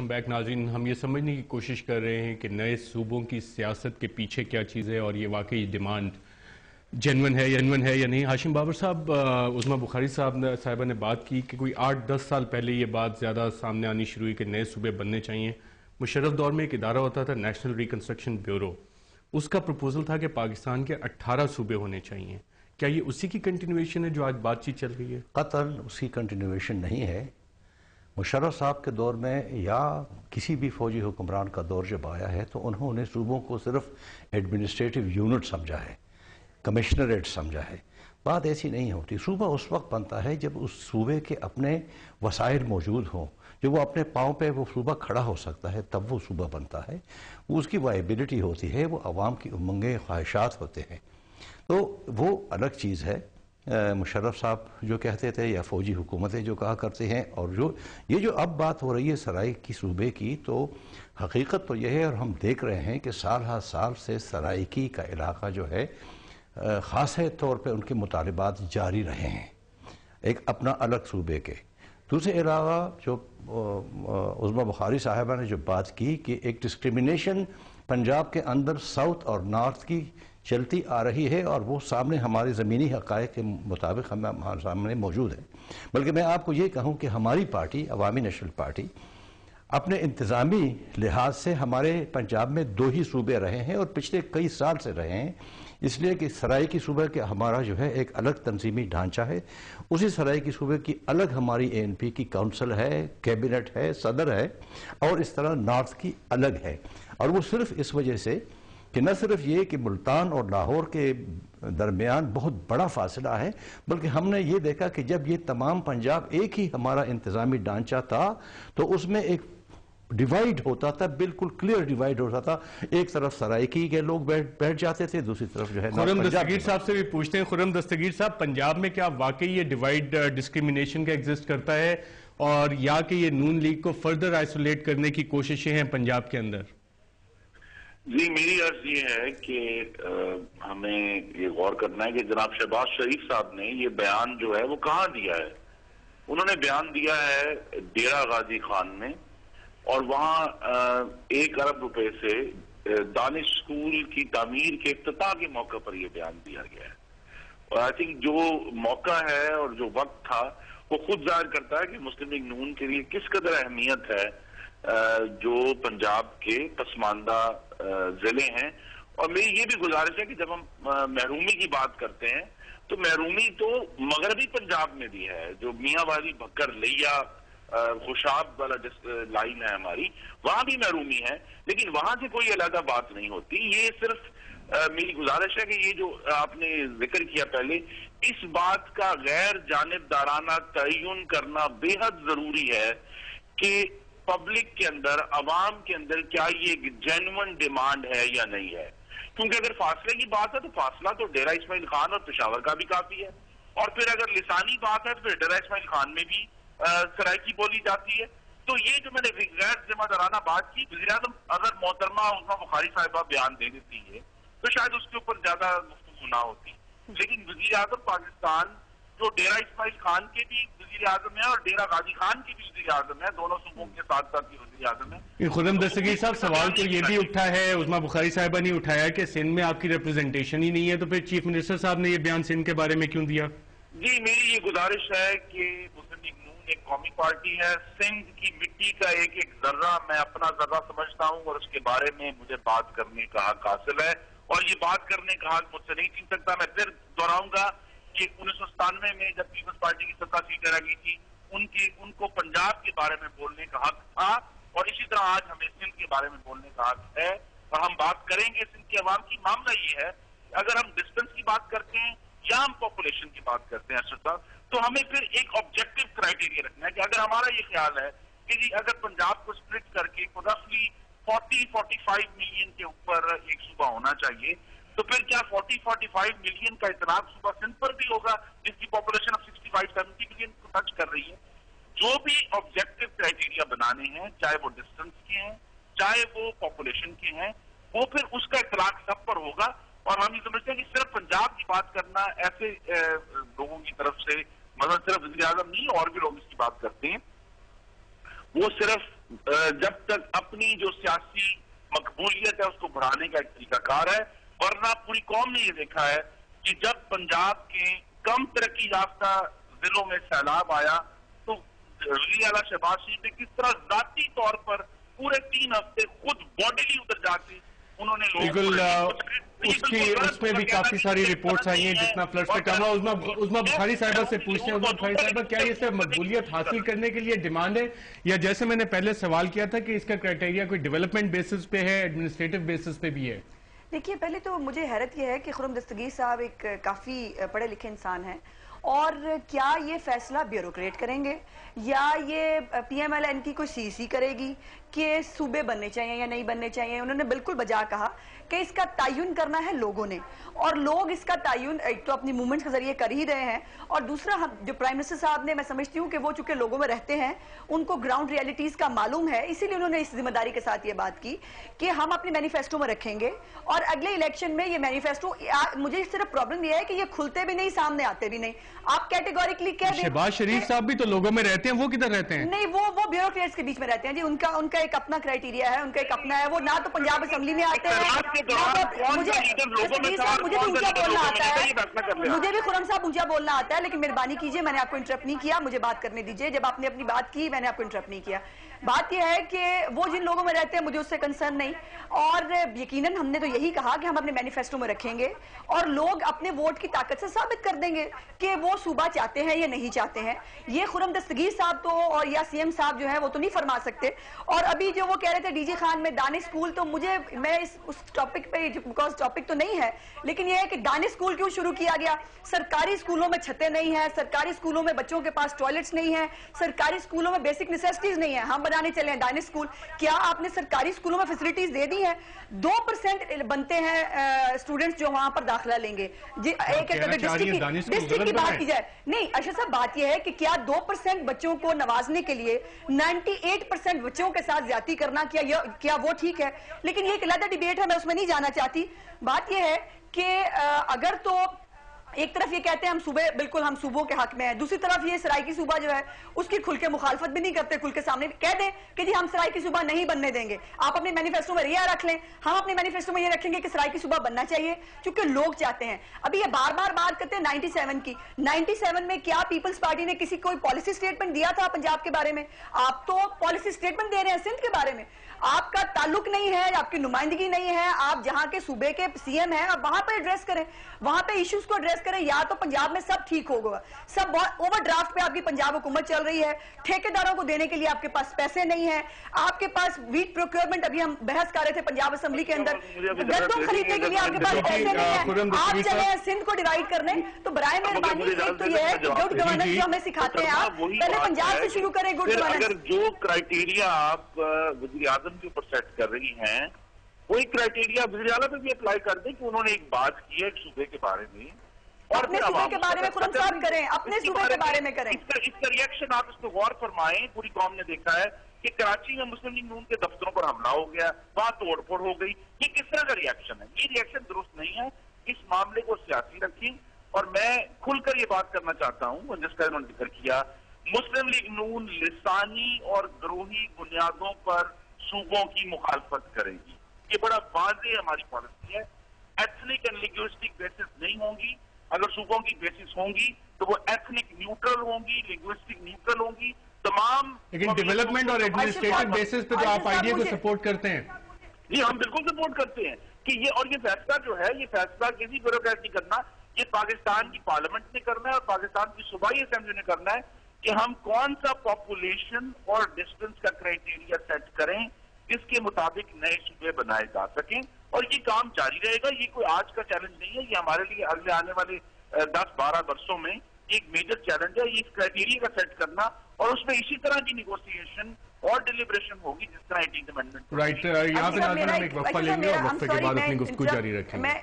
Welcome back ناظرین. ہم یہ سمجھنے کی کوشش کر رہے ہیں کہ نئے صوبوں کی سیاست کے پیچھے کیا چیز ہے اور یہ واقعی ڈیمانڈ جینون ہے یا نہیں. ہاشم بابر صاحب، عظمیٰ بخاری صاحبہ نے بات کی کہ کوئی 8-10 سال پہلے یہ بات زیادہ سامنے آنی شروع ہوئی کہ نئے صوبے بننے چاہیے. مشرف دور میں ایک ادارہ ہوتا تھا نیشنل ریکنسٹرکشن بیورو، اس کا پروپوزل تھا کہ پاکستان کے 18 صوبے ہونے چاہیے. کیا یہ اسی کی کنٹینویشن ہے جو آج بات چیت چل رہی ہے؟ قطعاً اس کی کنٹینویشن نہیں ہے. مشرف صاحب کے دور میں یا کسی بھی فوجی حکمران کا دور جب آیا ہے تو انہوں نے صوبوں کو صرف ایڈمنسٹریٹو یونٹ سمجھا ہے، کمشنریٹ سمجھا ہے. بات ایسی نہیں ہوتی. صوبہ اس وقت بنتا ہے جب اس صوبے کے اپنے وسائل موجود ہوں، جب وہ اپنے پاؤں پہ وہ صوبہ کھڑا ہو سکتا ہے، تب وہ صوبہ بنتا ہے. وہ اس کی وائبلٹی ہوتی ہے، وہ عوام کی امنگیں خواہشات ہوتے ہیں. تو وہ الگ چیز ہے. مشرف صاحب جو کہتے تھے یا فوجی حکومتیں جو کہا کرتے ہیں، اور جو اب بات ہو رہی ہے سرائیکی صوبے کی، تو حقیقت تو یہ ہے اور ہم دیکھ رہے ہیں کہ سال ہر سال سے سرائیکی کا علاقہ جو ہے خاص طور پہ ان کے مطالبات جاری رہے ہیں ایک اپنا الگ صوبے کے. دوسرے علاوہ جو عظمیٰ بخاری صاحبہ نے جو بات کی کہ ایک ڈسکریمنیشن پنجاب کے اندر ساؤتھ اور نارتھ کی چلتی آ رہی ہے، اور وہ سامنے ہمارے زمینی حقائق کے مطابق ہمارے سامنے موجود ہے. بلکہ میں آپ کو یہ کہوں کہ ہماری پارٹی عوامی نیشنل پارٹی اپنے انتظامی لحاظ سے ہمارے پنجاب میں 2 ہی صوبے رہے ہیں اور پچھلے کئی سال سے رہے ہیں، اس لیے کہ سرائیکی صوبے کے ہمارا جو ہے ایک الگ تنظیمی ڈھانچہ ہے. اسی سرائیکی صوبے کی الگ ہماری ANP کی کونسل ہے، کیبنٹ ہے، صدر ہے، اور اس طرح نارتھ کی الگ ہے. اور وہ صرف اس وجہ سے کہ نہ صرف یہ کہ ملتان اور لاہور کے درمیان بہت بڑا فاصلہ ہے، بلکہ ہم نے یہ دیکھا کہ جب یہ تمام پنجاب ایک ہی ہمارا انتظامی ڈھانچہ تھا تو اس میں ایک ڈیوائیڈ ہوتا تھا، بالکل کلیئر ڈیوائیڈ ہوتا تھا. ایک طرف سرائیکی کے لوگ بیٹھ جاتے تھے، دوسری طرف جو ہے خرم دستگیر صاحب سے بھی پوچھتے ہیں. خرم دستگیر صاحب، پنجاب میں کیا واقعی یہ ڈیوائیڈ ڈسکریمنیشن کا ایگزسٹ کرتا ہے، اور یا کہ یہ نون لیگ کو فردر آئسولیٹ کرنے کی کوششیں ہیں پنجاب کے اندر؟ جی، میری عرض یہ ہے کہ ہمیں یہ غور کرنا ہے کہ جناب شہباز شریف صاحب نے یہ بیان جو ہے وہ کہاں دیا ہے. انہوں نے بیان دیا ہے ڈیرہ غازی خان میں، اور وہاں 1 ارب روپے سے دانش اسکول کی تعمیر کے افتتاح کے موقع پر یہ بیان دیا گیا ہے. اور آئی تھنک جو موقع ہے اور جو وقت تھا وہ خود ظاہر کرتا ہے کہ مسلم لیگ نون کے لیے کس قدر اہمیت ہے جو پنجاب کے پسماندہ ضلع ہیں. اور میری یہ بھی گزارش ہے کہ جب ہم محرومی کی بات کرتے ہیں تو محرومی تو مغربی پنجاب میں بھی ہے. جو میاں والی بھکر لیا خوشاب والا لائن ہے ہماری، وہاں بھی محرومی ہے، لیکن وہاں سے کوئی علیحدہ بات نہیں ہوتی. یہ صرف میری گزارش ہے کہ یہ جو آپ نے ذکر کیا پہلے، اس بات کا غیر جانبدارانہ تعین کرنا بے حد ضروری ہے کہ پبلک کے اندر، عوام کے اندر کیا یہ جینون ڈیمانڈ ہے یا نہیں ہے. کیونکہ اگر فاصلے کی بات ہے تو فاصلہ تو ڈیرہ اسماعیل خان اور پشاور کا بھی کافی ہے، اور پھر اگر لسانی بات ہے تو پھر ڈیرہ اسماعیل خان میں بھی سرائیکی بولی جاتی ہے. تو یہ جو میں نے غیر ذمہ دارانہ بات کی، وزیراعظم اگر محترمہ عظمیٰ بخاری صاحبہ بیان دے دیتی ہے تو شاید اس کے اوپر زیادہ گفتگو نہ ہوتی. لیکن وزیراعظم پاکستان جو ڈیرہ اسماعیل خان کے بھی وزیر اعظم ہے اور ڈیرہ غازی خان کی بھی وزیر اعظم ہے، دونوں صوبوں کے ساتھ ساتھ وزیر اعظم ہے. خرم دستگیر صاحب، سوال تو یہ بھی اٹھا ہے، عظمیٰ بخاری صاحبہ نے اٹھایا کہ سندھ میں آپ کی ریپرزنٹیشن ہی نہیں ہے، تو پھر چیف منسٹر صاحب نے یہ بیان سندھ کے بارے میں کیوں دیا؟ جی، میری یہ گزارش ہے کہ مسلم لیگ نون ایک قومی پارٹی ہے. سندھ کی مٹی کا ایک ایک ذرہ میں اپنا ذرہ سمجھتا ہوں، اور اس کے بارے میں مجھے بات کرنے کا حق حاصل ہے، اور یہ بات کرنے کا حق مجھ سے نہیں چھین سکتا. میں پھر دہراؤں گا کہ 1997 میں جب پیپلز پارٹی کی 17 سیٹیں رہ گئی تھی، ان کو پنجاب کے بارے میں بولنے کا حق تھا، اور اسی طرح آج ہمیں سندھ کے بارے میں بولنے کا حق ہے، اور ہم بات کریں گے سندھ کے عوام کی. معاملہ یہ ہے کہ اگر ہم ڈسٹنس کی بات کرتے ہیں یا ہم پاپولیشن کی بات کرتے ہیں ارشد صاحب، تو ہمیں پھر ایک آبجیکٹو کرائیٹیریا رکھنا ہے کہ اگر ہمارا یہ خیال ہے کہ جی اگر پنجاب کو سپلٹ کر کے رفلی 40-45 ملین کے اوپر ایک صوبہ ہونا چاہیے، تو پھر کیا 40-45 ملین کا اطلاق صوبہ سندھ پر بھی ہوگا جس کی پاپولیشن اب 65-70 ملین کو ٹچ کر رہی ہے؟ جو بھی آبجیکٹو کرائیٹیریا بنانے ہیں، چاہے وہ ڈسٹنس کے ہیں چاہے وہ پاپولیشن کے ہیں، وہ پھر اس کا اطلاق سب پر ہوگا. اور ہم یہ سمجھتے ہیں کہ صرف پنجاب کی بات کرنا ایسے لوگوں کی طرف سے، مطلب صرف وزیر اعظم نہیں اور بھی لوگ اس کی بات کرتے ہیں، وہ صرف जब तक अपनी जो सियासी मकबूलियत है उसको बढ़ाने का एक तरीका कार है, वरना पूरी कौम ने ये देखा है कि जब पंजाब के कम तरक्की याफ्ता जिलों में सैलाब आया तो वज़ीर आला शहबाज शरीफ ने किस तरह जाती तौर पर पूरे 3 हफ्ते खुद बॉडीली उधर जाके उन्होंने बिल्कुल उसमें भी काफी सारी रिपोर्ट्स आई हैं जितना फ्लड से कम हुआ। उस्मा बुखारी साहिबा से पूछते हैं, उस्मा बुखारी साहिबा क्या ये सिर्फ मकबूलियत हासिल करने के लिए डिमांड है, या जैसे मैंने पहले सवाल किया था कि इसका क्राइटेरिया कोई डेवलपमेंट बेसिस पे है, एडमिनिस्ट्रेटिव बेसिस पे भी है? देखिए, पहले तो मुझे हैरत यह है कि खुर्रम दस्तगीर साहब एक काफी पढ़े लिखे इंसान हैं, और क्या ये फैसला ब्यूरोक्रेट करेंगे या ये पीएमएलएन की कोई सीसी करेगी कि सूबे बनने चाहिए या नहीं बनने चाहिए? उन्होंने बिल्कुल बजा कहा कि इसका तयन करना है लोगों ने, और लोग इसका तयन एक तो अपनी मूवमेंट्स के जरिए कर ही रहे हैं, और दूसरा हम जो प्राइम मिनिस्टर साहब ने, मैं समझती हूँ कि वो चूंकि लोगों में रहते हैं, उनको ग्राउंड रियलिटीज का मालूम है, इसीलिए उन्होंने इस जिम्मेदारी के साथ ये बात की कि हम अपने मैनिफेस्टो में रखेंगे और अगले इलेक्शन में ये मैनिफेस्टो, मुझे सिर्फ प्रॉब्लम यह है कि ये खुलते भी नहीं, सामने आते भी नहीं। आप कैटेगोरिकली कह दें शहबाज शरीफ साहब भी तो लोगों में रहते हैं, वो किधर रहते हैं? नहीं, वो ब्यूरोक्रेट्स के बीच में रहते हैं जी, उनका एक अपना क्राइटेरिया है, उनका एक अपना है, वो ना तो पंजाब असेंबली में आते हैं। मुझे भी ऊंचा बोलना आता है, मुझे भी खुर्रम साहब ऊंचा बोलना आता है, लेकिन मेहरबानी कीजिए, मैंने आपको इंटरप्ट नहीं किया, मुझे बात करने दीजिए। जब आपने अपनी बात की मैंने आपको इंटरप्ट नहीं किया। बात यह है कि वो जिन लोगों में रहते हैं मुझे उससे कंसर्न नहीं, और यकीनन हमने तो यही कहा कि हम अपने मैनिफेस्टो में रखेंगे और लोग अपने वोट की ताकत से साबित कर देंगे कि वो सूबा चाहते हैं या नहीं चाहते हैं। ये खुर्रम दस्तगीर साहब तो और या सीएम साहब जो है वो तो नहीं फरमा सकते। और अभी जो वो कह रहे थे डीजी खान में दानिश स्कूल, तो मुझे मैं उस टॉपिक पे, बिकॉज टॉपिक तो नहीं है, लेकिन ये है कि दानिश स्कूल क्यों शुरू किया गया? सरकारी स्कूलों में छतें नहीं है, सरकारी स्कूलों में बच्चों के पास टॉयलेट्स नहीं है, सरकारी स्कूलों में बेसिक नेसेसिटीज नहीं है। हम बनाने चले हैं दानिश स्कूल, क्या आपने सरकारी स्कूलों में फैसिलिटीज दे दी है? 2% बनते हैं स्टूडेंट्स जो वहां पर दाखिला लेंगे जी। एक डिस्ट्रिक्ट की बात की जाए, नहीं अशरफ साहब, बात यह है कि क्या 2% बच्चों को नवाजने के लिए 98% बच्चों के साथ ज्यादती करना क्या वो ठीक है? लेकिन ये एक अलग डिबेट है, मैं उसमें नहीं जाना चाहती। बात यह है कि अगर तो एक तरफ ये कहते हैं हम सूबे, बिल्कुल हम सूबों के हक में हैं, दूसरी तरफ ये सराइकी सूबा जो है उसकी खुल के मुखालफत भी नहीं करते, खुल के सामने कह दें कि जी हम सराइकी सूबा नहीं बनने देंगे। आप अपने मैनिफेस्टो में रिया रख लें, हम अपने मैनिफेस्टो में ये रखेंगे कि सराइकी सूबा बनना चाहिए क्योंकि लोग चाहते हैं। अभी ये बार बार बात करते हैं 97 की, 97 में क्या पीपल्स पार्टी ने किसी कोई पॉलिसी स्टेटमेंट दिया था पंजाब के बारे में? आप तो पॉलिसी स्टेटमेंट दे रहे हैं सिंध के बारे में, आपका ताल्लुक नहीं है, आपकी नुमाइंदगी नहीं है। आप जहां के सूबे के सीएम हैं आप वहां पर एड्रेस करें, वहां पे इश्यूज को एड्रेस करें। या तो पंजाब में सब ठीक होगा, सब ओवरड्राफ्ट पे आपकी पंजाब हुकूमत चल रही है, ठेकेदारों को देने के लिए आपके पास पैसे नहीं है, आपके पास वीट प्रोक्योरमेंट, अभी हम बहस कर रहे थे पंजाब असेंबली के अंदर, गद्दों खरीदने के लिए आपके पास पैसे नहीं है। आप चले हैं सिंध को डिवाइड करने, तो बराए मेहरबानी एक तो यह है कि गुड गवर्नेंस जो हमें सिखाते हैं आप पहले पंजाब से शुरू करें गुड गवर्नेंस। अगर जो क्राइटेरिया आप वज़ीर आज़म के ऊपर सेट कर रही हैं वही क्राइटेरिया वज़ीर आला पे भी अप्लाई कर दें कि उन्होंने एक बात की है एक सूबे के बारे में, और अपने सूबे के बारे में खुद साफ करें, अपने सूबे के बारे में करें। इसका रिएक्शन आप इस पर गौर फरमाएं। पूरी कौम ने देखा है कि कराची में मुस्लिम लीग नून के दफ्तरों पर हमला हो गया, वहां तोड़फोड़ हो गई। ये किस तरह का रिएक्शन है? ये रिएक्शन दुरुस्त नहीं है। इस मामले को सियासी रखें, और मैं खुलकर ये बात करना चाहता हूं जिसका इन्होंने जिक्र किया, मुस्लिम लीग नून लिसानी और ग्रोही बुनियादों पर सूबों की मुखालफत करेगी। ये बड़ा वाज़ेह हमारी पॉलिसी है। एथनिक एंड लिंग्विस्टिक बेसिस नहीं होंगी। अगर सूबों की बेसिस होंगी तो वो एथनिक न्यूट्रल होंगी, लिंग्विस्टिक न्यूट्रल होंगी। तमाम लेकिन डेवलपमेंट और एडमिनिस्ट्रेटिव बेसिस पे तो आप आइडिया को सपोर्ट करते हैं। जी हम बिल्कुल सपोर्ट करते हैं कि ये, और ये फैसला जो है, ये फैसला किसी ब्यूरोक्रेट नहीं करना, ये पाकिस्तान की पार्लियामेंट ने करना है और पाकिस्तान की सूबाई असेंबली ने करना है कि हम कौन सा पॉपुलेशन और डिस्टेंस का क्राइटेरिया सेट करें जिसके मुताबिक नए सूबे बनाए जा सकें, और ये काम जारी रहेगा। ये कोई आज का चैलेंज नहीं है, ये हमारे लिए अगले आने वाले 10-12 वर्षों में एक मेजर चैलेंज है, ये इस क्राइटेरिया का सेट करना, और उसमें इसी तरह की निगोशिएशन और डिलिब्रेशन होगी जिस तरह 18th अमेंडमेंट। राइट, यहाँ पे नाज़रीन हम एक वक्फा लेंगे और वक्फे के बाद अपनी गुफ्तगू जारी रखेंगे।